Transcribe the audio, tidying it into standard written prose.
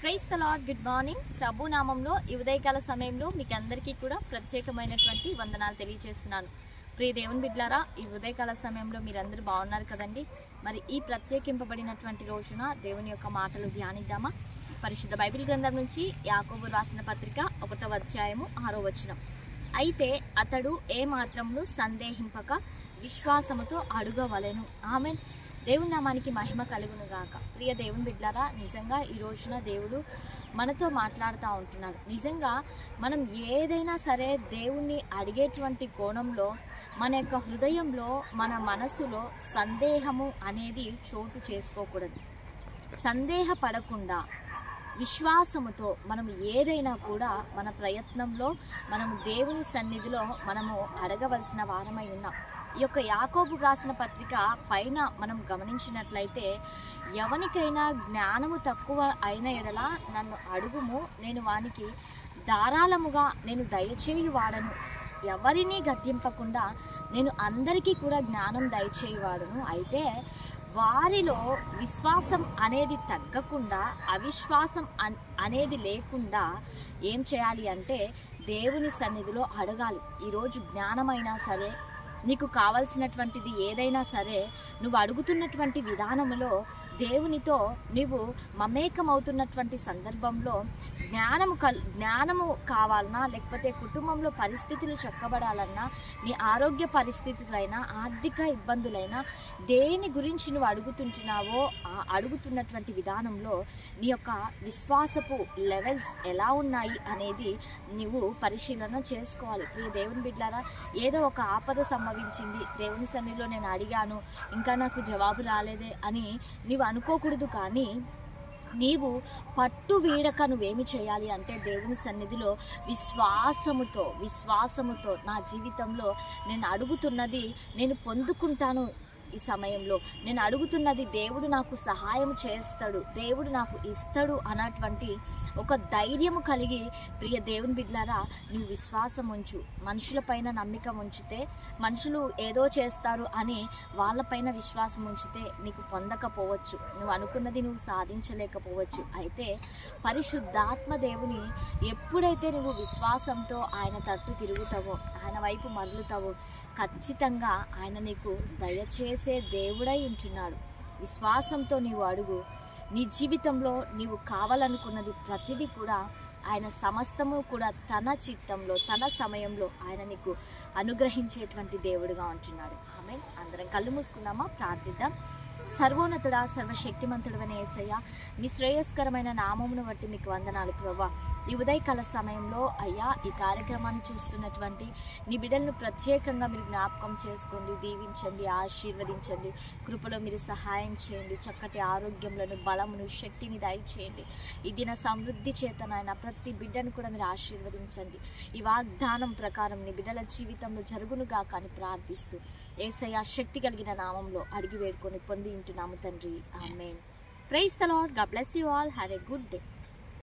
Praise the lord. Good morning. ప్రభు నామంలో ఈ ఉదయకాల సమయంలో మీకు అందరికీ కూడా ప్రత్యేకమైనటువంటి వందనాలు తెలియజేస్తున్నాను. ప్రియ దేవుని బిడ్డలారా, ఈ ఉదయకాల సమయంలో మీరందరూ బాగున్నారు కదండి. మరి ఈ ప్రత్యేకింపబడినటువంటి రోజున దేవుని యొక్క మాటలు ధ్యానిద్దామా? పరిశుద్ధ బైబిల్ గ్రంథం నుంచి యాకోబు రాసిన పత్రిక 1వ అధ్యాయము 6వ వచనం. అయితే అతడు ఏ మాత్రమును సందేహింపక విశ్వాసముతో అడుగవలెను. ఆమేన్. దేవుని నామానికి మహిమ కలుగును గాక. ప్రియ దేవుని బిడ్డలారా, నిజంగా ఈ రోజున దేవుడు మనతో మాట్లాడుతూ ఉంటున్నాడు. నిజంగా మనం ఏదైనా సరే దేవుణ్ణి అడిగేటువంటి కోణంలో మన యొక్క హృదయంలో, మన మనసులో సందేహము అనేది చోటు చేసుకోకూడదు. సందేహపడకుండా విశ్వాసముతో మనం ఏదైనా కూడా మన ప్రయత్నంలో మనము దేవుని సన్నిధిలో మనము అడగవలసిన వారమై ఉన్నాం. ఈ యొక్క యాకోబు రాసిన పత్రిక పైన మనం గమనించినట్లయితే, ఎవనికైనా జ్ఞానము తక్కువ అయిన ఎడల నన్ను అడుగుము, నేను వానికి ధారాళముగా నేను దయచేయువాడను. ఎవరిని గద్దింపకుండా నేను అందరికీ కూడా జ్ఞానం దయచేయువాడను. అయితే వారిలో విశ్వాసం అనేది తగ్గకుండా, అవిశ్వాసం అనేది లేకుండా ఏం చేయాలి అంటే దేవుని సన్నిధిలో అడగాలి. ఈరోజు జ్ఞానమైనా సరే, నీకు కావాల్సినటువంటిది ఏదైనా సరే, నువ్వు అడుగుతున్నటువంటి విధానంలో దేవునితో నీవు మమేకమవుతున్నటువంటి సందర్భంలో జ్ఞానము కావాలన్నా, లేకపోతే కుటుంబంలో పరిస్థితులు చక్కబడాలన్నా, నీ ఆరోగ్య పరిస్థితులైనా, ఆర్థిక ఇబ్బందులైనా, దేని గురించి నువ్వు అడుగుతుంటున్నావో ఆ అడుగుతున్నటువంటి విధానంలో నీ యొక్క విశ్వాసపు లెవెల్స్ ఎలా ఉన్నాయి అనేది నీవు పరిశీలన చేసుకోవాలి. ప్రియ దేవుని బిడ్డలారా, ఏదో ఒక ఆపద సంభవించింది, దేవుని సన్నిధిలో నేను అడిగాను, ఇంకా నాకు జవాబు రాలేదే అని నీవు అనుకోకూడదు. కానీ నీవు పట్టు వీడక నువ్వేమి చేయాలి అంటే దేవుని సన్నిధిలో విశ్వాసముతో నా జీవితంలో నేను అడుగుతున్నది నేను పొందుకుంటాను. ఈ సమయంలో నేను అడుగుతున్నది దేవుడు నాకు సహాయం చేస్తాడు, దేవుడు నాకు ఇస్తాడు అన్నటువంటి ఒక ధైర్యము కలిగి, ప్రియ దేవుని బిడ్డలారా, నువ్వు విశ్వాసం ఉంచు. మనుషులపైన నమ్మిక ఉంచితే, మనుషులు ఏదో చేస్తారు అని వాళ్ళపైన విశ్వాసం ఉంచితే నీకు పొందకపోవచ్చు, నువ్వు అనుకున్నది నువ్వు సాధించలేకపోవచ్చు. అయితే పరిశుద్ధాత్మ దేవుని ఎప్పుడైతే నువ్వు విశ్వాసంతో ఆయన తట్టు తిరుగుతావో, ఆయన వైపు మరలుతావో, ఖచ్చితంగా ఆయన నీకు దయచేసే దేవుడై ఉంటున్నాడు. విశ్వాసంతో నీవు అడుగు. నీ జీవితంలో నీవు కావాలనుకున్నది ప్రతిదీ కూడా ఆయన సమస్తము కూడా తన చిత్తంలో, తన సమయంలో ఆయన నీకు అనుగ్రహించేటువంటి దేవుడుగా ఉంటున్నాడు. ఆమేన్. అందరం కళ్ళు మూసుకుందామా? ప్రార్థిద్దాం. సర్వోన్నతుడా, సర్వశక్తిమంతుడైన యేసయ్య, నీ శ్రేయస్కరమైన నామమును బట్టి మీకు వందనాలు ప్రభువా. ఈ ఉదయకాల సమయంలో అయ్యా, ఈ కార్యక్రమాన్ని చూస్తున్నటువంటి నీ బిడ్డలను ప్రత్యేకంగా మీరు జ్ఞాపకం చేసుకోండి, దీవించండి, ఆశీర్వదించండి, కృపలో మీరు సహాయం చేయండి, చక్కటి ఆరోగ్యములను, బలమును, శక్తిని దయచేయండి. ఈ దిన సమృద్ధి చేతనైనా ప్రతి బిడ్డను కూడా మీరు ఆశీర్వదించండి. ఈ వాగ్దానం ప్రకారం నీ బిడ్డల జీవితంలో జరుగునుగా కానీ ప్రార్థిస్తూ యేసయ్య శక్తి కలిగిన నామంలో అడిగి వేడుకొని పొంది ఉంటున్నాము తండ్రి. Amen. Praise the lord. God bless you all. Have a good day.